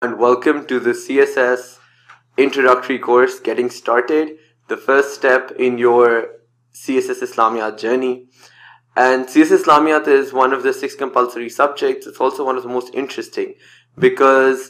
And welcome to the CSS introductory course, Getting Started, the first step in your CSS Islamiyat journey. And CSS Islamiyat is one of the 6 compulsory subjects. It's also one of the most interesting because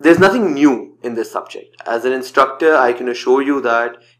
There's nothing new in this subject. As an instructor, I can assure you that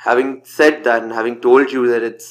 having said that and having told you that it's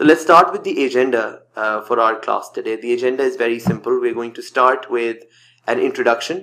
So let's start with the agenda for our class today. The agenda is very simple. We're going to start with an introduction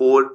4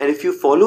And if you follow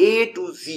A to Z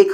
1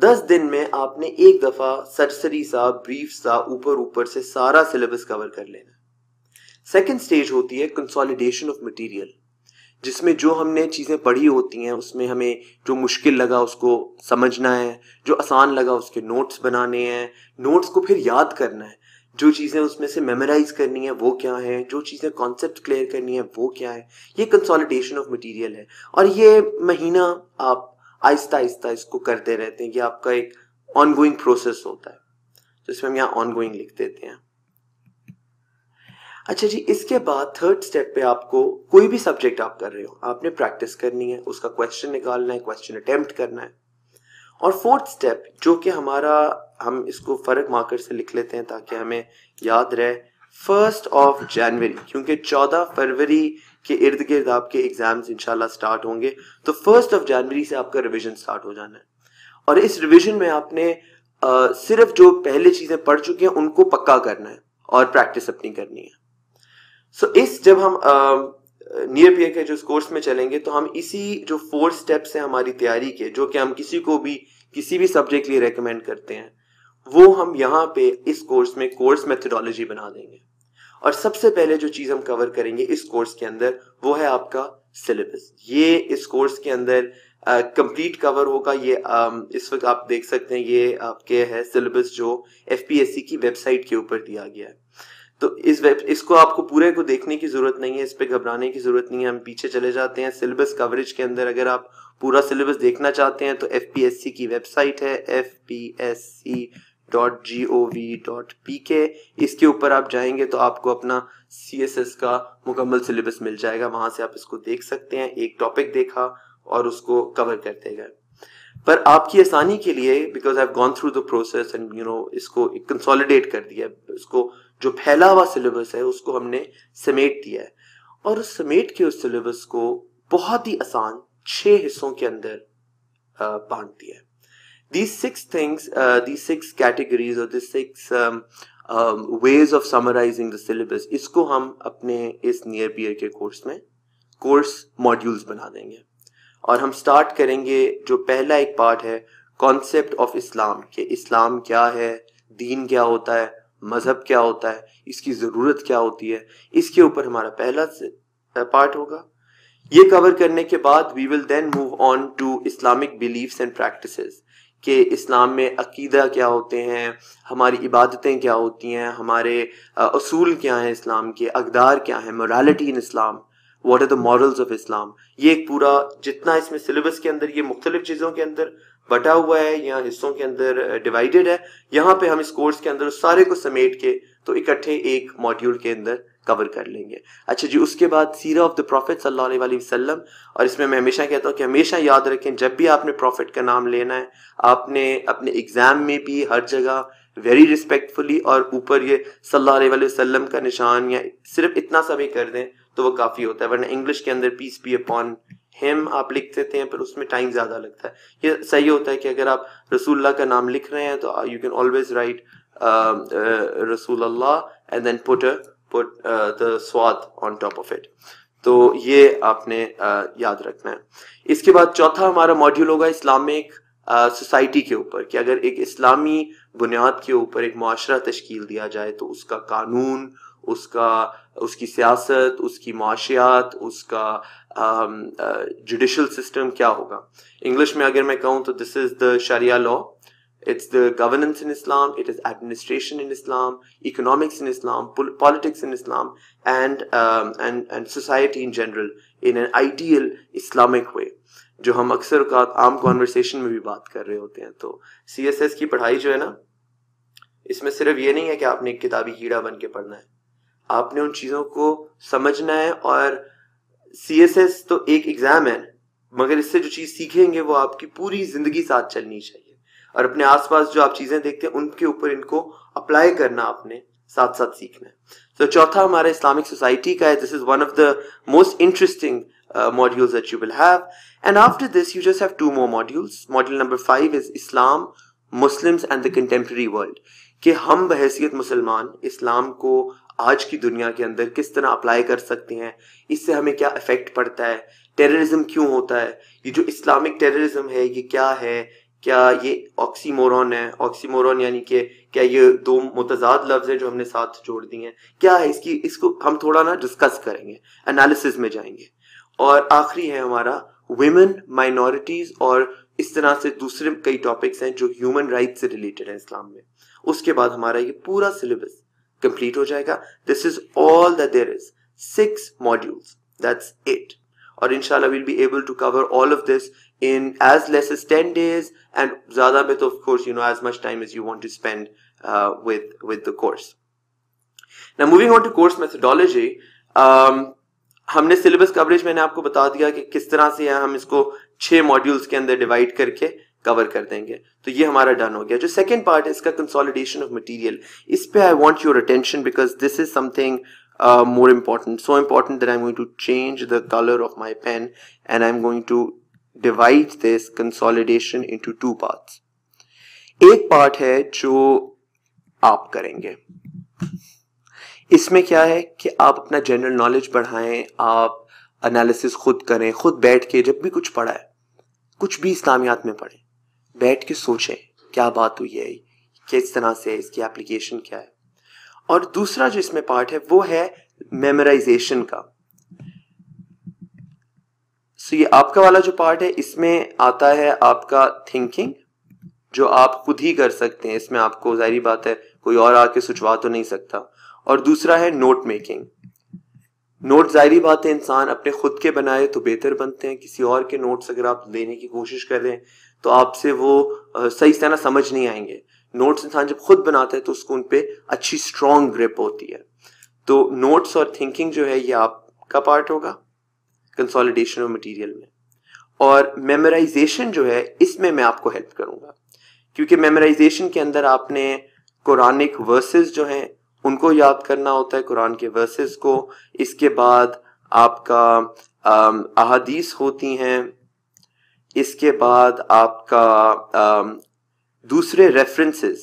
10 دن میں آپ نے ایک دفعہ سرسری سا brief سا اوپر سے سارا سلیبس کور کر لینا. سیکنڈ سٹیج ہوتی ہے کنسالیڈیشن آف مٹیریل، جس میں جو ہم نے چیزیں پڑھی ہوتی ہیں اس میں ہمیں جو مشکل لگا اس کو سمجھنا ہے، جو آسان لگا اس کے نوٹس بنانے ہیں، نوٹس کو پھر یاد کرنا ہے، جو چیزیں اس میں سے میمورائز کرنی ہیں وہ کیا ہیں، جو چیزیں کانسیپٹ کلیئر کرنی ہیں وہ کیا ہے. یہ کنسالیڈیشن آف مٹیریل ہے، اور یہ مہینہ آپ آہستہ آہستہ اس کو کرتے رہتے ہیں. یہ آپ کا ایک آن گوئنگ پروسیس ہوتا ہے، تو اس میں ہم یہاں آن گوئنگ لکھ دیتے ہیں. اچھا جی، اس کے بعد تھرڈ سٹیپ پہ آپ کو کوئی بھی سبجیکٹ آپ کر رہے ہو آپ نے پریکٹس کرنی ہے، اس کا کویسچن نکالنا ہے، کویسچن اٹیمپٹ کرنا ہے. اور فورتھ سٹیپ جو کہ ہم اس کو فرق مارکر سے لکھ لیتے ہیں تاکہ ہمیں یاد رہے، 1 جنوری، کیونکہ 14 فروری کے ارد گرد آپ کے ایگزامز انشاءاللہ سٹارٹ ہوں گے، تو 1 جنوری سے آپ کا ریویژن سٹارٹ ہو جانا ہے. اور اس ریویژن میں آپ نے صرف جو پہلے چیزیں پڑھ چکے ہیں ان کو پکا کرنا ہے اور پریکٹس اپنی کرنی ہے. جب ہم نیئر پیئر کے جو کورس میں چلیں گے تو ہم اسی جو 4 سٹیپس ہیں ہماری تیاری کے، جو کہ ہم کسی کو بھی کسی بھی سبجیکٹ لیے ریکمینڈ کرتے ہیں، وہ ہم یہاں پہ اس کورس میں کورس میتھڈالوجی بنا دیں گے. اور سب سے پہلے جو چیز ہم کور کریں گے اس کورس کے اندر وہ ہے آپ کا سلیبس. یہ اس کورس کے اندر کمپلیٹ کور ہوگا. یہ اس وقت آپ دیکھ سکتے ہیں یہ آپ کے ہے سلیبس جو FPSC کی ویب سائٹ کے اوپر دیا گیا ہے. تو اس کو آپ کو پورے کو دیکھنے کی ضرورت نہیں ہے، اس پہ گھبرانے کی ضرورت نہیں ہے. ہم پیچھے چلے جاتے ہیں سلیبس کوریج کے اندر. اگر آپ پورا سلیبس دیکھنا چاہتے ہیں تو FPSC کی ویب سائٹ ہے fpsc.gov.pk. اس کے اوپر آپ جائیں گے تو آپ کو اپنا CSS کا مکمل سلیبس مل جائے گا. وہاں سے آپ اس کو دیکھ سکتے ہیں. ایک ٹاپک دیکھا اور اس کو کور کرتے گئے. پر آپ کی آسانی کے لیے because I have gone through the process and اس کو کنسالیڈیٹ کر دیا، اس کو جو پھیلا ہوا سلیبس ہے اس کو ہم نے سمیٹ دیا ہے، اور اس سمیٹ کے اس سلیبس کو بہت ہی آسان 6 حصوں کے اندر بانٹ دیا ہے. These 6 things, these 6 categories or these 6 ways of summarizing the syllabus، اس کو ہم اپنے اس نیئر پیئر کے کورس میں کورس ماڈیولز بنا دیں گے. اور ہم سٹارٹ کریں گے جو پہلا ایک پارٹ ہے کانسیپٹ آف اسلام، کہ اسلام کیا ہے، دین کیا ہوتا ہے، مذہب کیا ہوتا ہے، اس کی ضرورت کیا ہوتی ہے. اس کے اوپر ہمارا پہلا پارٹ ہوگا. یہ کور کرنے کے بعد we will then move on to Islamic beliefs and practices, کہ اسلام میں عقیدہ کیا ہوتے ہیں، ہماری عبادتیں کیا ہوتی ہیں، ہمارے اصول کیا ہیں، اسلام کے اقدار کیا ہیں، morality in Islam, what are the morals of Islam. یہ ایک پورا جتنا اس میں سلیبس کے اندر یہ مختلف چیزوں کے اندر بٹا ہوا ہے یا حصوں کے اندر ڈیوائیڈڈ ہے، یہاں پہ ہم اس کورس کے اندر سارے کو سمیٹ کے تو اکٹھے ایک ماڈیول کے اندر کور کر لیں گے. اچھا جی، اس کے بعد سیرہ آف دا پروفیٹ صلی اللہ علیہ وسلم. اور اس میں ہمیشہ کہتا ہوں کہ ہمیشہ یاد رکھیں جب بھی آپ نے پروفیٹ کا نام لینا ہے، آپ نے اپنے ایگزام میں بھی ہر جگہ ویری ریسپیکٹفلی اور اوپر یہ صلی اللہ علیہ وسلم کا نشان یا صرف اتنا سا بھی کر دیں تو وہ کافی ہوتا ہے. ورنہ انگلش کے اندر پیس بی اپون ہم آپ لکھ دیتے ہیں پھر اس میں ٹائم زیادہ لگتا ہے. یہ صحیح ہوتا ہے کہ اگر آپ رسول اللہ کا نام لکھ رہے ہیں تو یو کین آلویز رائٹ رسول اللہ and then put the swad on top of it. تو یہ آپ نے یاد رکھنا ہے. اس کے بعد چوتھا ہمارا ماڈیول ہوگا اسلامک سوسائٹی کے اوپر، کہ اگر ایک اسلامی بنیاد کے اوپر ایک معاشرہ تشکیل دیا جائے تو اس کا قانون، اس کی سیاست، اس کی معاشیات، اس کا جوڈیشل سسٹم کیا ہوگا. انگلش میں اگر میں کہوں تو دس is the Shariah law. It's the governance in Islam, it is administration in Islam, economics in Islam, politics in Islam, and society in general in an ideal Islamic way. جو ہم اکثر اوقات عام کانورسیشن میں بھی بات کر رہے ہوتے ہیں. تو CSS کی پڑھائی جو ہے نا، اس میں صرف یہ نہیں ہے کہ آپ نے ایک کتابی کیڑا بن کے پڑھنا ہے، آپ نے ان چیزوں کو سمجھنا ہے. اور CSS تو ایک ایگزام ہے، مگر اس سے جو چیز سیکھیں گے وہ آپ کی پوری زندگی ساتھ چلنی چاہیے. اور اپنے آس پاس جو آپ چیزیں دیکھتے ہیں ان کے اوپر ان کو اپلائی کرنا آپ نے ساتھ ساتھ سیکھنا ہے. تو چوتھا ہمارا اسلامک سوسائٹی کا ہے. This is one of the most interesting modules that you will have. And after this you just have 2 more modules. Module number 5 is Islam, Muslims and the contemporary world, کہ ہم بحیثیت مسلمان اسلام کو آج کی دنیا کے اندر کس طرح اپلائی کر سکتے ہیں، اس سے ہمیں کیا افیکٹ پڑتا ہے، ٹیررزم کیوں ہوتا ہے، یہ جو اسلامک ٹیررزم ہے یہ کیا ہے، کیا یہ آکسیمورون ہے؟ آکسیمورون یعنی کہ کیا یہ دو متضاد لفظ ہیں جو ہم نے ساتھ جوڑ دی ہیں؟ کیا ہے اس کو ہم تھوڑا نا ڈسکس کریں گے، انالیسز میں جائیں گے. اور آخری ہے ہمارا ویمن، مائنورٹیز اور اس طرح سے دوسرے کئی ٹاپکس ہیں جو ہیومن رائٹ سے ریلیٹڈ ہیں اسلام میں. اس کے بعد ہمارا یہ پورا سلیبس کمپلیٹ ہو جائے گا. This is all that there is, 6 modules, that's it. اور انشاءاللہ we'll be able to cover all of this in as less as 10 days, and زیادہ میں تو of course as much time as you want to spend with the course. Now moving on to course methodology, ہم نے syllabus coverage میں نے آپ کو بتا دیا کہ کس طرح سے ہم اس کو 6 modules کے اندر ڈیوائڈ کر کے کور کر دیں گے. تو یہ ہمارا ڈن ہو گیا. جو سیکنڈ پارٹ ہے اس کا کنسالیڈیشن آف مٹیریل، اس پہ I want your attention because this is something more important, so important that I'm going to change the color of my pen and I'm going to divide this consolidation into 2 parts. ایک part ہے جو آپ کریں گے. اس میں کیا ہے کہ آپ اپنا جنرل نالج بڑھائیں، آپ انالیسس خود کریں، خود بیٹھ کے جب بھی کچھ پڑھا ہے، کچھ بھی اسلامیات میں پڑھیں، بیٹھ کے سوچیں کیا بات ہوئی ہے، کس طرح سے اس کی اپلیکیشن کیا ہے. اور دوسرا جو اس میں پارٹ ہے وہ ہے میمورائزیشن کا. سو یہ آپ کا والا جو پارٹ ہے اس میں آتا ہے آپ کا تھنکنگ جو آپ خود ہی کر سکتے ہیں. اس میں آپ کو ظاہری بات ہے کوئی اور آ کے سوچوا تو نہیں سکتا. اور دوسرا ہے نوٹ میکنگ. نوٹ ظاہری بات ہے انسان اپنے خود کے بنائے تو بہتر بنتے ہیں. کسی اور کے نوٹس اگر آپ لینے کی کوشش کر رہے ہیں تو آپ سے وہ صحیح سے نہ سمجھ نہیں آئیں گے. نوٹس انسان جب خود بناتا ہے تو اس کو ان پہ اچھی اسٹرانگ گرپ ہوتی ہے. تو نوٹس اور تھنکنگ جو ہے یہ آپ کا پارٹ ہوگا کنسالیڈیشن آف مٹیریل میں. اور میمورائزیشن جو ہے اس میں آپ کو ہیلپ کروں گا، کیونکہ میمورائزیشن کے اندر آپ نے قرآنک ورسز جو ہیں ان کو یاد کرنا ہوتا ہے، قرآن کے ورسز کو. اس کے بعد آپ کا احادیث ہوتی ہیں. اس کے بعد آپ کا دوسرے ریفرنسز،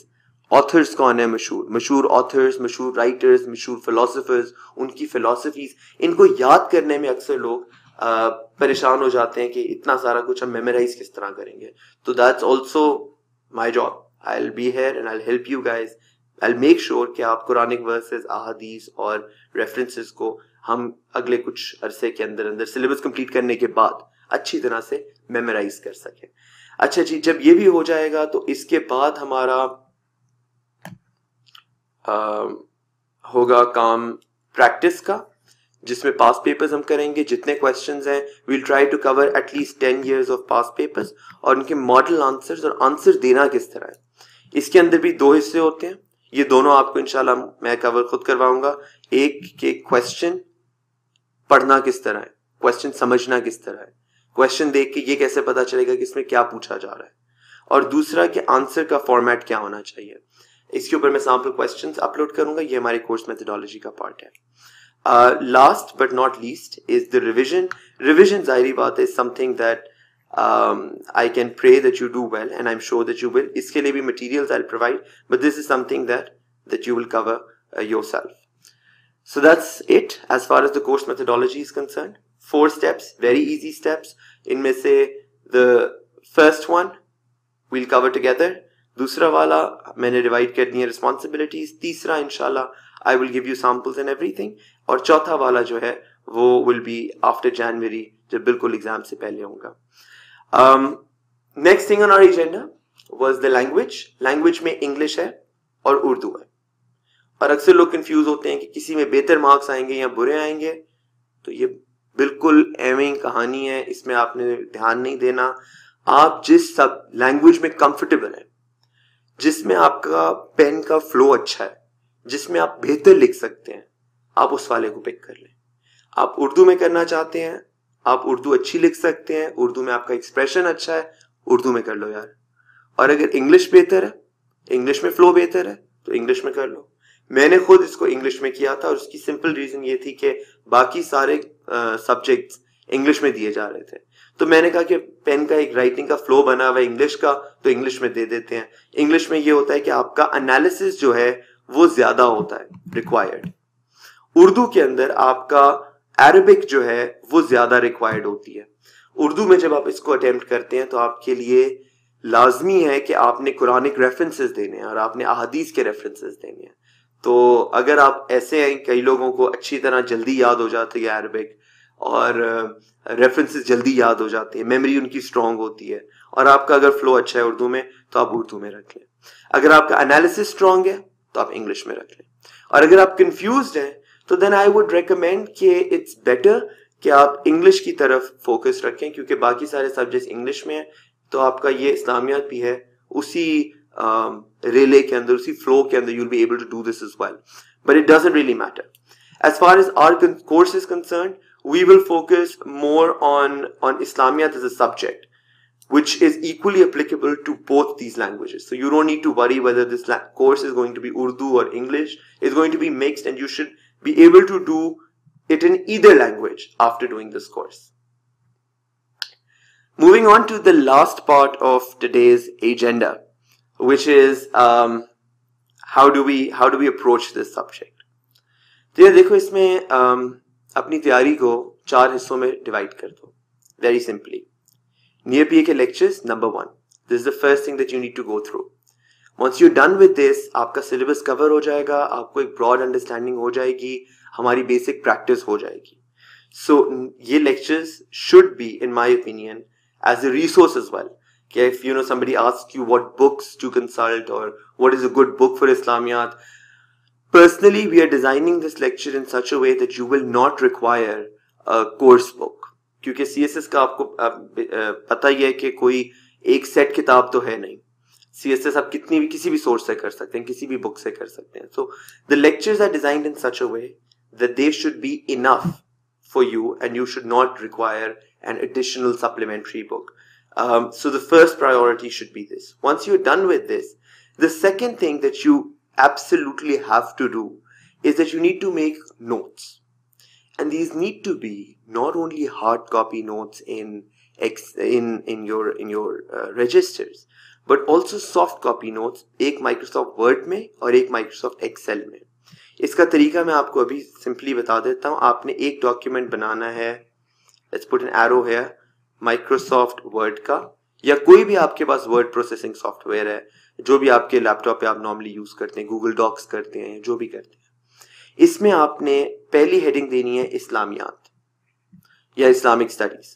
آتھرز کون ہیں، مشہور آتھرز، مشہور رائٹرز، مشہور فلاسفرز، ان کی فلاسفیز، ان کو یاد کرنے میں اکثر لوگ پریشان ہو جاتے ہیں کہ اتنا سارا کچھ ہم میمورائز کس طرح کریں گے. تو that's also my job. I'll be here and I'll help you guys. I'll make sure کہ آپ قرآنک ورسز، احادیث اور ریفرنسز کو ہم اگلے کچھ عرصے کے اندر سلیبس کمپلیٹ کرنے کے بعد اچھی طرح سے میمورائز کر سکیں. اچھا جی، جب یہ بھی ہو جائے گا تو اس کے بعد ہمارا ہوگا کام پریکٹس کا، جس میں پاس پیپرز ہم کریں گے. جتنے کویسچنز ہیں we'll try to cover at least 10 years of past papers اور ان کے ماڈل آنسرز اور آنسر دینا کس طرح ہے. اس کے اندر بھی 2 حصے ہوتے ہیں. یہ دونوں آپ کو انشاءاللہ میں کور خود کرواؤں گا. ایک کہ کویسچن پڑھنا کس طرح ہے، کویسچن سمجھنا کس طرح ہے، کویسچن دیکھ کے یہ کیسے پتا چلے گا کہ اس میں کیا پوچھا جا رہا ہے. اور دوسرا کہ آنسر کا فارمیٹ کیا ہونا چاہیے. اس کے اوپر میں سیمپل کویسچنز اپلوڈ کروں گا. یہ ہماری کورس میتھڈالوجی کا پارٹ ہے. Last but not least is the revision. Revision ظاہری بات ہے something that I can pray that you do well and I'm sure that you will. اس کے لیے بھی materials I'll provide, but this is something that you will cover yourself. So that's it as far as the course methodology is concerned. 4 steps, very easy steps. ان میں سے the first one we'll cover together. دوسرا والا میں نے divide کر دی ہیں responsibilities. تیسرا انشاءاللہ I will give you samples and everything. اور چوتھا والا جو ہے وہ will be after January جب بالکل ایگزام سے پہلے ہوں گا. Next thing on our agenda was the language. Language میں انگلش ہے اور اردو ہے. اور اکثر لوگ کنفیوز ہوتے ہیں کہ کسی میں بہتر مارکس آئیں گے یا برے آئیں گے. تو یہ بالکل ایویں کہانی ہے، اس میں آپ نے دھیان نہیں دینا. آپ جس سب لینگویج میں کمفرٹیبل ہیں، جس میں آپ کا پین کا فلو اچھا ہے، جس میں آپ بہتر لکھ سکتے ہیں، آپ اس والے کو پک کر لیں. آپ اردو میں کرنا چاہتے ہیں، آپ اردو اچھی لکھ سکتے ہیں، اردو میں آپ کا ایکسپریشن اچھا ہے، اردو میں کر لو یار. اور اگر انگلش بہتر ہے، انگلش میں فلو بہتر ہے تو انگلش میں کر لو. میں نے خود اس کو انگلش میں کیا تھا اور اس کی سمپل ریزن یہ تھی کہ باقی سارے سبجیکٹس انگلش میں دیے جا رہے تھے. تو میں نے کہا کہ پین کا ایک رائٹنگ کا فلو بنا ہوا ہے انگلش کا، تو انگلش میں دے دیتے ہیں. انگلش میں یہ ہوتا ہے کہ آپ کا انالیسس جو ہے وہ زیادہ ہوتا ہے ریکوائرڈ. اردو کے اندر آپ کا عربک جو ہے وہ زیادہ ریکوائرڈ ہوتی ہے. اردو میں جب آپ اس کو اٹیمپٹ کرتے ہیں تو آپ کے لیے لازمی ہے کہ آپ نے قرآنک ریفرنسز دینے ہیں اور آپ نے احادیث کے ریفرنسز دینے ہیں. تو اگر آپ ایسے ہیں, کئی لوگوں کو اچھی طرح جلدی یاد ہو جاتی ہے عربک اور ریفرنسز جلدی یاد ہو جاتے ہیں, میموری ان کی اسٹرانگ ہوتی ہے, اور آپ کا اگر فلو اچھا ہے اردو میں تو آپ اردو میں رکھ لیں. اگر آپ کا انالیسس اسٹرانگ ہے تو آپ انگلش میں رکھ لیں. اور اگر آپ کنفیوزڈ ہیں تو دین آئی وڈ ریکمینڈ کہ اٹس بیٹر کہ آپ انگلش کی طرف فوکس رکھیں, کیونکہ باقی سارے سبجیکٹس انگلش میں ہیں, تو آپ کا یہ اسلامیات بھی ہے اسی ریلے کے اندر, اسی فلو کے اندر, you'll be able to do this as well. But it doesn't really matter. As far as our course is concerned, we will focus more on Islamiyat as a subject, which is equally applicable to both these languages. So you don't need to worry whether this course is going to be Urdu or English. It's going to be mixed, and you should be able to do it in either language after doing this course. Moving on to the last part of today's agenda, which is how do we approach this subject. تو یہ دیکھو, اس میں اپنی تیاری کو 4 حصوں میں divide کر دو. ویری سمپلی, نیئر پی اے کے lectures number 1, this is the first thing that you need to go through. Once you done with this, آپ کا سلیبس کور ہو جائے گا, آپ کو ایک براڈ انڈرسٹینڈنگ ہو جائے گی, ہماری بیسک پریکٹس ہو جائے گی. سو یہ lectures should be in my opinion as a resource as well. Okay, if somebody asks you what books to consult or what is a good book for Islamiyat, personally we are designing this lecture in such a way that you will not require a course book. کیونکہ C S S کا آپ کو پتہ ہی ہے کہ کوئی ایک set کتاب تو ہے نہیں. سی ایس ایس آپ کسی بھی سورس سے کر سکتے ہیں, کسی بھی بک سے کر سکتے ہیں. So the lectures are designed in such a way that they should be enough for you and you should not require an additional supplementary book. So the first priority should be this. Once you're done with this, the second thing that you absolutely have to do is that you need to make notes. And these need to be not only hard copy notes in your registers, but also soft copy notes, ایک Microsoft Word میں اور ایک Microsoft Excel میں. اس کا طریقہ میں آپ کو ابھی سمپلی بتا دیتا ہوں. آپ نے ایک ڈاکیومنٹ بنانا ہے, let's put an arrow here, Microsoft Word کا, یا کوئی بھی آپ کے پاس ورڈ پروسیسنگ سافٹ ویئر ہے, جو بھی آپ کے لیپ ٹاپ پہ آپ نارملی یوز کرتے ہیں, گوگل ڈاکس کرتے ہیں, جو بھی کرتے ہیں. اس میں آپ نے پہلی ہیڈنگ دینی ہے اسلامیات یا اسلامک اسٹڈیز,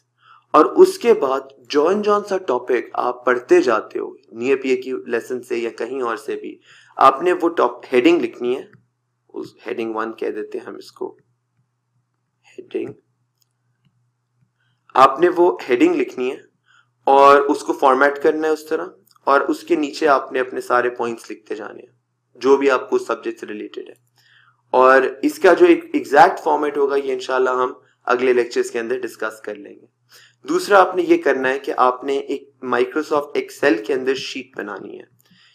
اور اس کے بعد جون سا ٹاپک آپ پڑھتے جاتے ہو نیئر پی اے کی لیسن سے یا کہیں اور سے بھی, آپ نے وہ ہیڈنگ لکھنی ہے. اس ہیڈنگ 1 کہہ دیتے ہیں ہم اس کو, ہیڈنگ. آپ نے وہ ہیڈنگ لکھنی ہے اور اس کو فارمیٹ کرنا ہے اس طرح, اور اس کے نیچے آپ نے اپنے سارے پوائنٹس لکھتے جانے ہیں جو بھی آپ کو سبجیکٹ سے ریلیٹڈ ہے. اور اس کا جو ایک ایگزیکٹ فارمیٹ ہوگا یہ انشاءاللہ ہم اگلے لیکچرز کے اندر ڈسکس کر لیں گے. دوسرا آپ نے یہ کرنا ہے کہ آپ نے ایک مائکروسافٹ ایکسل کے اندر شیٹ بنانی ہے.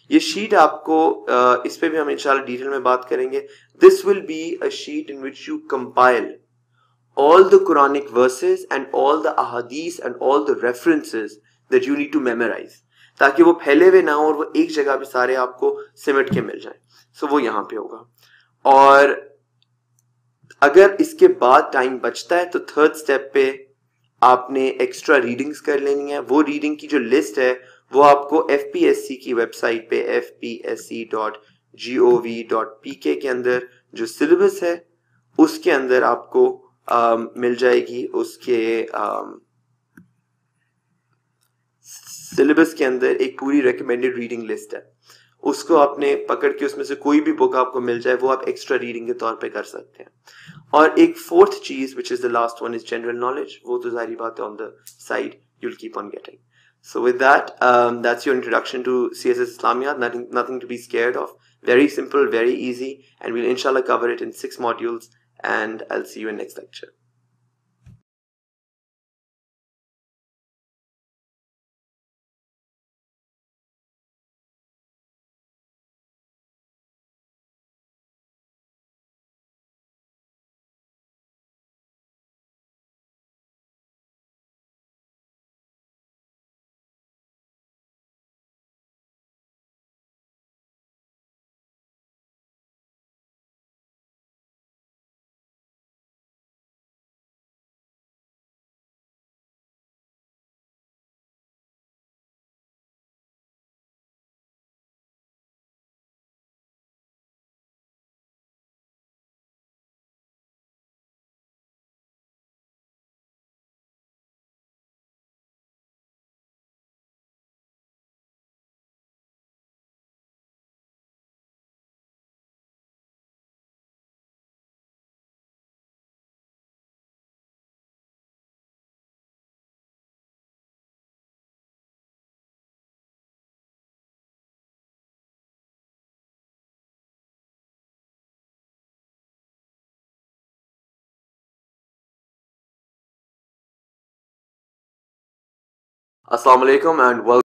یہ شیٹ آپ کو اس پہ بھی ہم انشاءاللہ ڈیٹیل میں بات کریں گے. This will be a sheet in which you compile all the Quranic verses and all the ahadith and all the references that you need to memorize, تاکہ وہ پھیلے ہوئے نہ ہو اور وہ ایک جگہ پہ سارے آپ کو سمٹ کے مل جائیں. سو وہ یہاں پہ ہوگا. اور اگر اس کے بعد ٹائم بچتا ہے تو تھرڈ سٹیپ پہ آپ نے ایکسٹرا ریڈنگز کر لینی ہے. وہ ریڈنگ کی جو لسٹ ہے وہ آپ کو ایف پی ایس سی کی ویب سائٹ پہ fpsc.gov.pk کے اندر جو سلیبس ہے اس کے اندر آپ کو مل جائے گی. اس کے سلیبس کے اندر ایک پوری ریکمینڈیڈ ریڈنگ لسٹ ہے, اس کو آپ نے پکڑ کے اس میں سے کوئی بھی بک آپ کو مل جائے وہ آپ ایکسٹرا ریڈنگ کے طور پہ کر سکتے ہیں. اور ایک فورتھ چیز which is the last one is general knowledge, وہ تو ظاہری بات ہے on the side you'll keep on getting. So with that, that's your introduction to CSS Islamiyat. Nothing to be scared of. Very simple, very easy, and we'll inshallah cover it in 6 modules, and I'll see you in next lecture. Assalamu alaikum and welcome.